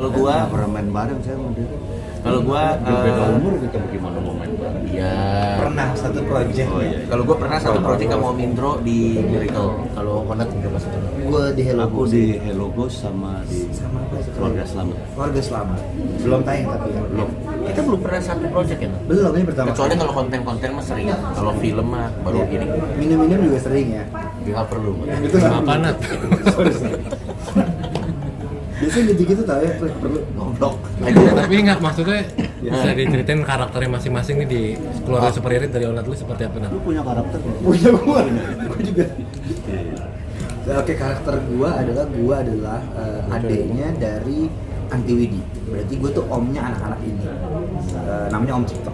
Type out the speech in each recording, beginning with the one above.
Kalau gua pernah main bareng saya sama dia. Kalau gua Beda umur kita bagaimana mau main bareng? ya Pernah satu project. Oh iya. kalau gua pernah satu project sama Om Indro di Miracle. Kalau Konat juga pas itu. Gue di Hello Aku Ghost. di Hello Ghost sama di Sama apa sih? Keluarga Selamat. Keluarga Selamat. Belum tayang tapi ya. Belum. Kita belum pernah satu project ya. Nak? Belum, ini pertama. Kecuali kalau konten-konten mah sering. Kalau film mah baru Iya. gini. Minum-minum juga sering ya. Nggak perlu. Itu nggak Apa Nat? Biasanya gitu-gitu tau ya, perlu Goblok. Tapi nggak maksudnya bisa diceritain karakternya masing-masing nih di keluarga Super Irit dari Onat lu seperti apa Nat? Lu punya karakter nggak? punya gua juga. Iya, iya. Nah, oke, karakter gua adalah adiknya dari Antiwidi. Berarti gua tuh omnya anak-anak ini. Namanya Om Cipto.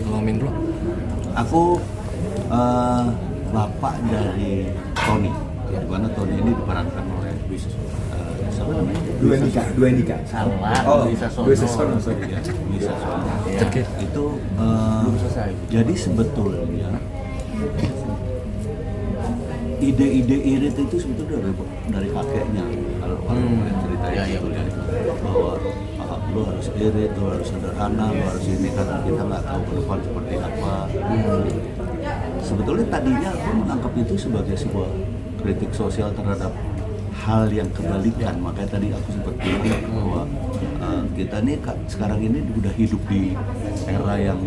Kalau Om Indro? Aku bapak dari Tony. Di mana Tony ini diperankan oleh siapa namanya? Dua Andika. Salah. Oh, Bisa sono. Dwi Sasono, sorry. Ya, bisa soalnya. Ya. Oke. Itu Belum selesai. jadi sebetulnya ide-ide irit itu sebetulnya dari kakeknya. Kalau cerita Ya, itu ya, bahwa lu harus irit, lu harus sederhana, lu harus ini karena kita nggak tahu ke depan seperti apa. Sebetulnya tadinya aku menangkap itu sebagai sebuah kritik sosial terhadap hal yang kebalikan. Makanya tadi aku sempat bilang bahwa kita nih sekarang ini udah hidup di era yang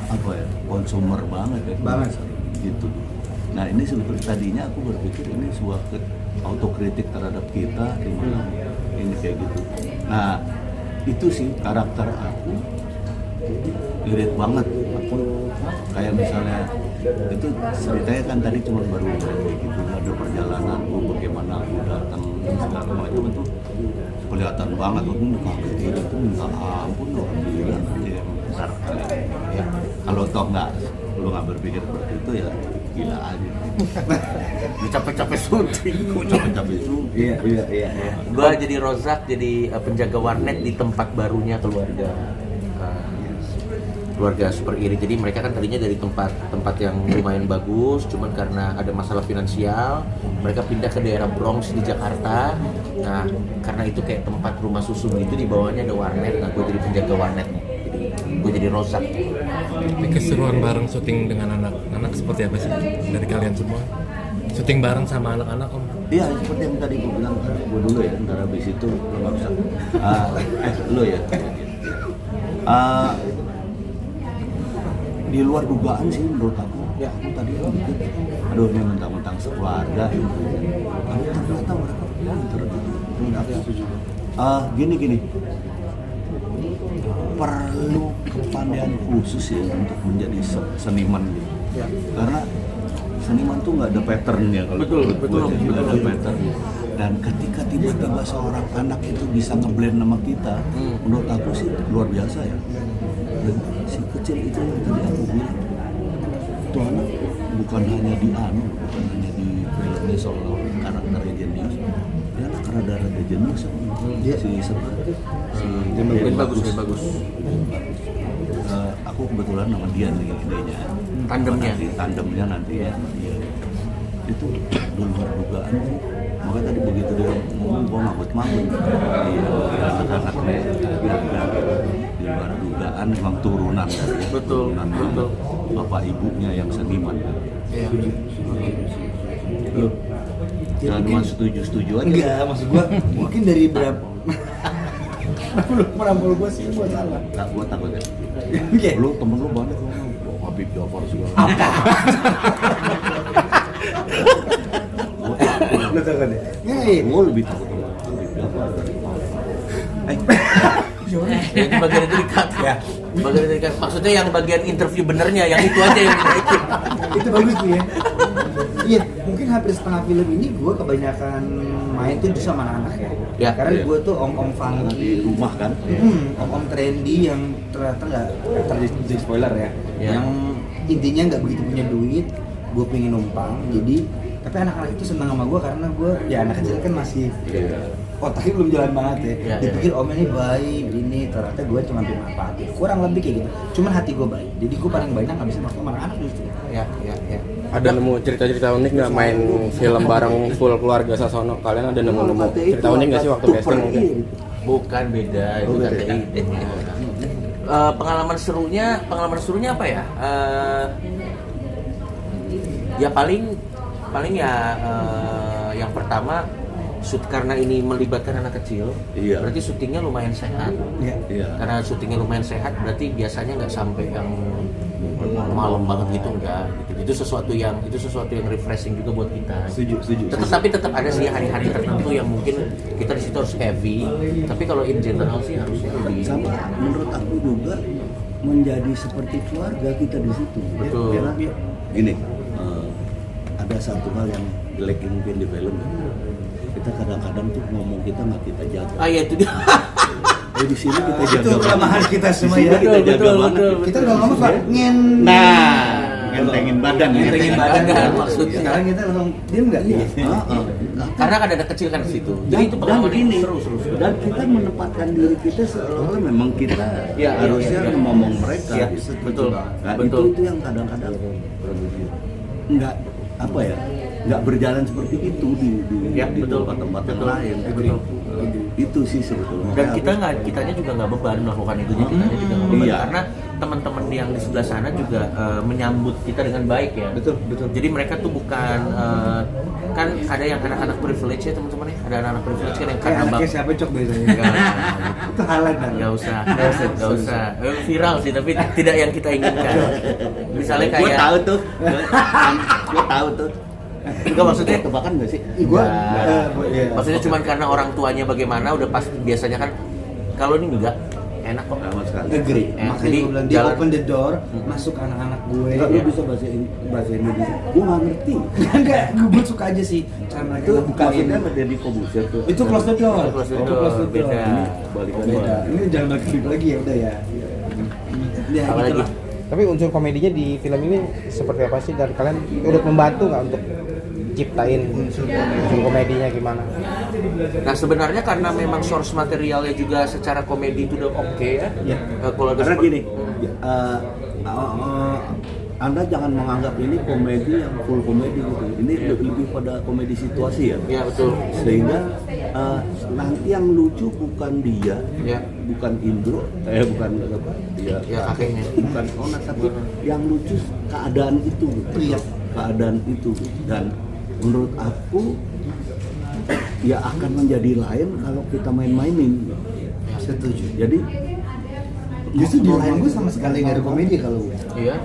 apa ya, konsumer banget ya. Banget. Gitu. Nah ini sebetulnya tadinya aku berpikir ini sebuah autokritik terhadap kita gimana ini kayak gitu. Nah itu sih karakter aku irit banget. Aku kayak misalnya itu ceritanya kan tadi cuma baru kayak gitu, ada perjalanan bagaimana aku datang dan segala macam itu kelihatan banget. Aku kaget itu minta ampun loh, gila aja yang besar kali ya. Kalau toh lu nggak berpikir seperti itu ya gila aja. Lu capek-capek syuting. Capek-capek itu. Iya. Gua jadi Rozak, jadi penjaga warnet di tempat barunya keluarga Super Irit. Jadi mereka kan tadinya dari tempat yang lumayan bagus, cuman karena ada masalah finansial, mereka pindah ke daerah Bronx di Jakarta. Nah, karena itu kayak tempat rumah susun gitu, di bawahnya ada warnet. Nah, gue jadi penjaga warnetnya. Jadi gue jadi Rozak. Tapi keseruan bareng syuting dengan anak-anak seperti apa sih dari kalian semua? Syuting bareng sama anak-anak Om? Iya, seperti yang tadi gue bilang, gue dulu ya, ntar habis itu lu nggak bisa. Lu ya. Di luar dugaan sih menurut aku. Ya, aku tadi mikir, aduh ini mentang-mentang sekeluarga. Tapi ternyata mereka pinter gitu. Gini. Perlu kepandaian khusus ya untuk menjadi seniman gitu. Ya. Karena seniman tuh nggak ada patternnya kalau Betul. nggak ada pattern. Dan ketika tiba-tiba seorang anak itu bisa ngeblend sama kita, menurut aku sih luar biasa ya. Dan si kecil itu yang tadi aku bilang, itu anak bukan hanya di filmnya soal karakternya jenius, dia anak rada-rada jenius. Dia Bagus. Aku kebetulan nama dia nih idenya. Tandemnya nanti ya. Iya. Itu di luar dugaan sih. Makanya tadi begitu dia ngomong, gua mabut-mabut. Iya, anak-anaknya di luar dugaan memang turunan dari turunan bapak ibunya yang seniman. Iya. Loh, Ya, jangan mungkin- cuma setuju-setuju aja. Enggak, maksud gua mungkin dari berapa lu merampol gua sih gua salah. Tak, gua takut ya. Oke. Lu temen lu banyak ngomong, Habib Jafar segala. Lu tahu kan ya? Nih, Gua lebih takut sama Habib Jafar dari Itu bagian itu di-cut ya. Bagian itu di-cut. Maksudnya yang bagian interview benernya, yang itu aja yang dinaikin. itu bagus tuh ya. Iya, mungkin hampir setengah film ini gue kebanyakan main tuh justru sama anak-anak ya. Ya. Karena Iya. gue tuh om-om funky di rumah kan. om-om trendy yang ternyata nggak terjadi spoiler ya. Ya. Yang intinya nggak begitu punya duit, gue pengen numpang. Jadi tapi anak-anak itu senang sama gue karena gue ya anak kecil kan masih otaknya belum jalan banget ya. Iya, Dipikir omnya ini baik, ini ternyata gue cuma dimanfaatin. Kurang lebih kayak gitu. Cuman hati gue baik. Jadi gue paling banyak ngabisin waktu sama anak justru. Ya. Ada nemu cerita-cerita unik nggak main film bareng full keluarga Sasono? Kalian ada nemu cerita unik nggak sih waktu casting mungkin? Bukan, beda itu KTI. Pengalaman serunya apa ya? Ya paling ya yang pertama shoot karena ini melibatkan anak kecil, Iya. berarti syutingnya lumayan sehat. Iya. Karena syutingnya lumayan sehat, berarti biasanya nggak sampai yang malam banget gitu, enggak. Gitu. Itu sesuatu yang refreshing juga buat kita. Setuju. Tapi tetap ada sih hari-hari tertentu yang mungkin kita di situ harus heavy. Tapi kalau in general sih harusnya lebih. Sama menurut aku juga menjadi seperti keluarga kita di situ. Betul. Ya, gini, ada satu hal yang jelek mungkin di film. Kita kadang-kadang tuh ngomong kita nggak kita jaga. Iya itu dia. Di sini kita jaga. Itu kelemahan kita semua Di sini ya. kita jaga banget. Kita udah ngomong Pak, Ngentengin badan. ngentengin badan maksudnya. Sekarang kita langsung diem nggak? Karena kan ada kecil kan di situ. Jadi itu Dan pengalaman begini, seru. dan kita menempatkan diri kita seolah-olah memang kita Iya, harusnya iya. ngomong mereka. Iya, gitu. betul. Nah, Betul. itu yang kadang-kadang nggak apa ya, nggak berjalan seperti itu di Ya, di betul. tempat-tempat yang Betul. lain. Betul. Itu sih sebetulnya. Dan kitanya juga nggak beban melakukan itu, jadi kitanya juga nggak beban Iya. karena teman-teman yang di sebelah sana juga menyambut kita dengan baik ya. Betul. Jadi mereka tuh bukan kan ada yang anak-anak privilege ya teman-teman ya, ada anak-anak privilege kan yang Kayak karena anaknya siapa cok biasanya? Enggak, Itu halan kan? nggak usah. Viral sih, tapi tidak yang kita inginkan. Misalnya Gue kayak, tahu tuh, gue tahu tuh. enggak maksudnya Tebakan nggak sih? Gua Enggak. Maksudnya cuma karena orang tuanya bagaimana udah pasti biasanya kan kalau ini enggak enak kok. Sama sekali. Agree. Makanya Jadi gue bilang dia jalan- open the door, masuk anak-anak gue. Enggak, lu bisa bahasa Indonesia. Gue nggak ngerti. Enggak, gue suka aja sih cara mereka Itu ngebukain. maksudnya sama Deddy Kobusier tuh. Itu close the door. Itu close the Oh, door. close the door. Beda. Ini Balikan beda. Ini jangan balik lagi ya udah ya. Ya, Apa gitu lagi? lah. Tapi unsur komedinya di film ini seperti apa sih? Dan kalian turut membantu nggak untuk ciptain unsur komedinya gimana? Nah sebenarnya karena memang source materialnya juga secara komedi itu udah oke ya. Ya. Kalau ada Karena seperti- gini, Anda jangan menganggap ini komedi yang full komedi gitu. Ini lebih pada komedi situasi ya. Ya betul. Sehingga nanti yang lucu bukan dia, Ya. bukan Indro, bukan apa, dia, Ya, kakeknya. bukan Ona, tapi yang lucu keadaan itu, Iya. keadaan itu. Dan menurut aku ya akan menjadi lain kalau kita main-mainin. Setuju. Jadi Justru di lain gue sama sekali nggak ada komedi kalau gue. Iya.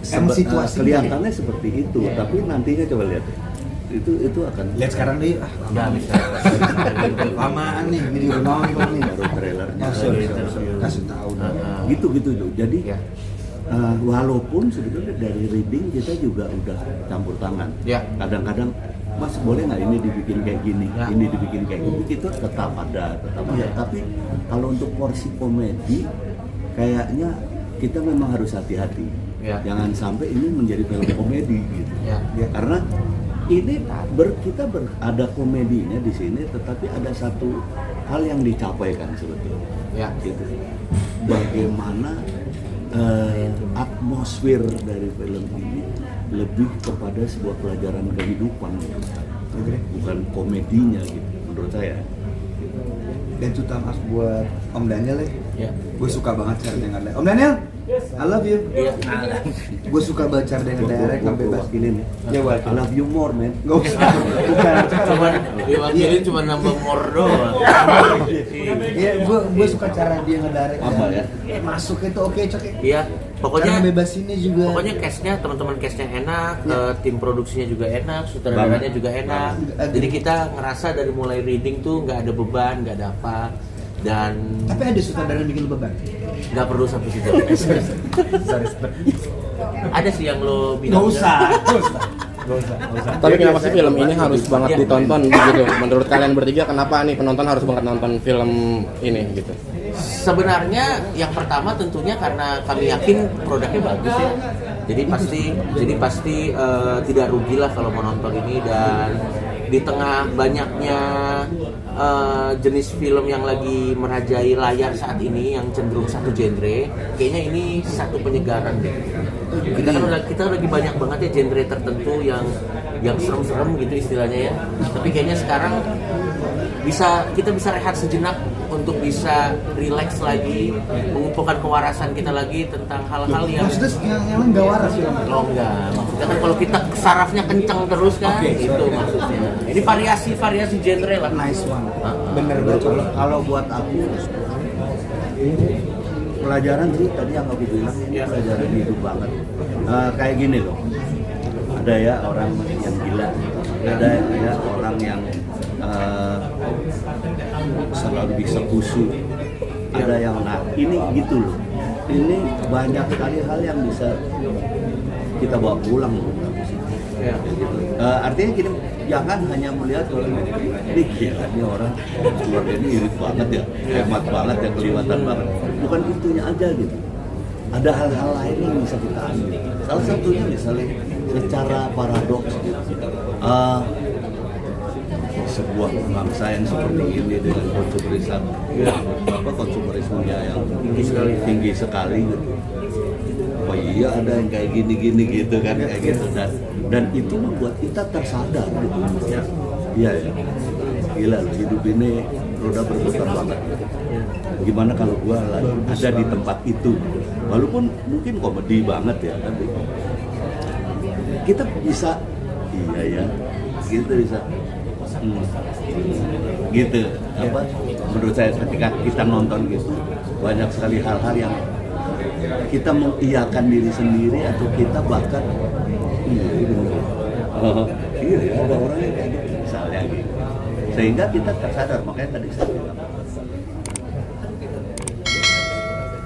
Emang situasinya. kelihatannya seperti itu, Iya. tapi nantinya coba lihat. Itu akan Lihat sekarang deh, Nggak bisa. lamaan nih, ini juga mau nih. baru trailernya. Oh, sorry. Kasih tahu. Gitu tuh. Jadi Ya. walaupun sebetulnya dari reading kita juga udah campur tangan. Ya. Kadang-kadang Mas boleh nggak ini dibikin kayak gini, Ya. ini dibikin kayak gini, itu tetap ada. Ya. Tapi kalau untuk porsi komedi, kayaknya kita memang harus hati-hati. Ya. Jangan sampai ini menjadi film komedi gitu. Ya. Karena ini kita ada komedinya di sini, tetapi ada satu hal yang dicapaikan sebetulnya. Ya. Gitu. Bagaimana atmosfer dari film ini lebih kepada sebuah pelajaran kehidupan, bukan komedinya gitu, menurut saya. Dan terutama buat Om Daniel ya. Ya. Gue suka banget cara dia ngedirect. Om Daniel, I love you. Iya. Gue suka banget cara dia ngedirect sampai bebas. wakilin ya. Ya, wakil. I love you more, man. Gak usah. Bukan. Cuman diwakilin cuma nambah more doang. Iya, gue suka cara dia ngedirect. Apa ya? Masuk itu oke cok. Iya. Pokoknya Cara bebasinnya juga. Pokoknya cast-nya, teman-teman cast-nya enak, tim produksinya juga enak, sutradaranya juga enak. Jadi kita ngerasa dari mulai reading tuh nggak ada beban, nggak ada apa, dan Tapi ada sutradara yang bikin lu beban. nggak perlu sampai situ. Ada sih yang lo bilang. Gak usah. Tapi kenapa sih film ini harus banget ditonton begitu? Menurut kalian bertiga kenapa nih penonton harus banget nonton film ini gitu? Sebenarnya yang pertama tentunya karena kami yakin produknya bagus ya. Jadi pasti tidak rugilah kalau menonton ini, dan di tengah banyaknya jenis film yang lagi merajai layar saat ini yang cenderung satu genre, kayaknya ini satu penyegaran deh. Kita lagi banyak banget ya genre tertentu yang serem-serem gitu istilahnya ya. Tapi kayaknya sekarang kita bisa rehat sejenak untuk bisa relax lagi, mengumpulkan kewarasan kita lagi tentang hal-hal yang Maksudnya nggak waras film. Oh enggak, maksudnya kan kalau kita sarafnya kencang terus kan, itu maksudnya. Ini variasi genre lah. Nice one. Bener betul. Kalau buat aku pelajaran sih tadi yang aku bilang ini Ya. pelajaran hidup banget. Kayak gini loh, ada ya orang yang gila, ada ya orang yang selalu bisa kusu, ada yang ini gitu loh. Ini banyak sekali hal yang bisa kita bawa pulang loh. Ya. Artinya gini, jangan hanya melihat ini gila, ini orang keluarga ini irit banget ya, hemat banget ya, kelihatan banget. Bukan itunya aja gitu. Ada hal-hal lain yang bisa kita ambil. Salah satunya misalnya secara paradoks gitu. Sebuah bangsa yang seperti ini dengan konsumerismenya yang tinggi sekali gitu. Oh iya, ada yang kayak gini gitu kan, kayak gitu, dan itu membuat kita tersadar gitu ya. Iya ya, gila loh, hidup ini roda berputar banget. Gimana kalau gua ada di tempat itu, walaupun mungkin komedi banget ya, tapi kita bisa, iya ya, kita bisa gitu apa, menurut saya ketika kita nonton gitu banyak sekali hal-hal yang kita mengiyakan diri sendiri, atau kita bahkan iya ya, ada orang yang kayak gitu misalnya gitu, sehingga kita tersadar. Makanya tadi saya bilang,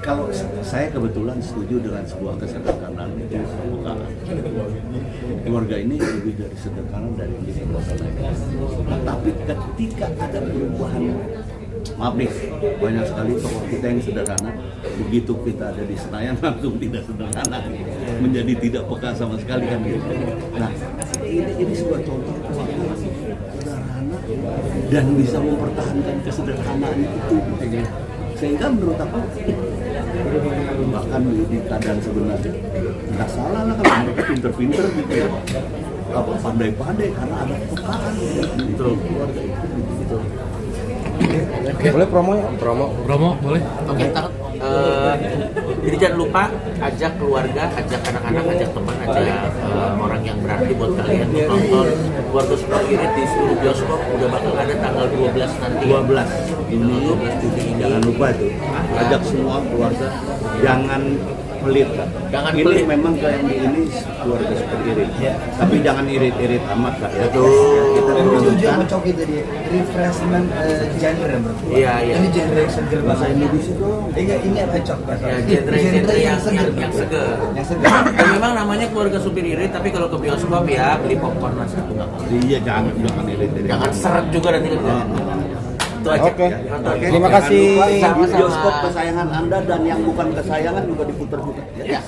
kalau saya kebetulan setuju dengan sebuah kesederhanaan itu bukan. Keluarga ini lebih dari sederhana dari yang diperlukan. Tapi ketika ada perubahan, maaf nih, banyak sekali tokoh kita yang sederhana, begitu kita ada di Senayan langsung tidak sederhana, menjadi tidak peka sama sekali kan gitu. Nah, ini sebuah contoh sederhana dan bisa mempertahankan kesederhanaan itu. Sehingga menurut aku bahkan di keadaan sebenarnya nggak salah lah kalau mereka pinter-pinter gitu ya, apa pandai-pandai karena ada kepekaan gitu. Keluarga itu gitu. Boleh promo ya? Promo boleh. Oke, jadi jangan lupa ajak keluarga, ajak anak-anak, ajak teman, ajak orang yang berarti buat kalian untuk nonton Keluarga Super Irit di seluruh bioskop. Udah bakal ada tanggal 12 nanti. 12 ini 12 Juni ini. jangan lupa tuh, ajak semua keluarga, jangan pelit. Jangan ini pelit. memang kayak ini Keluarga Super Irit, tapi jangan irit-irit amat lah ya. Betul. Kita Jujur tunjukkan sama Coki tadi, refreshment genre bro. Iya, iya. Ini genre yang seger bahasa banget. Indonesia dong. Ini apa Cok? Ya, genre yang seger. Yang seger. Dan memang namanya Keluarga Supir Irit, tapi kalau ke bioskop ya beli popcorn lah satu nggak apa-apa. Iya, jangan irit-irit. Jangan seret juga nanti kan. Itu aja. Oke. Oke. Terima kasih. Sama-sama. Bioskop kesayangan Anda dan yang bukan kesayangan juga diputar-putar. Ya.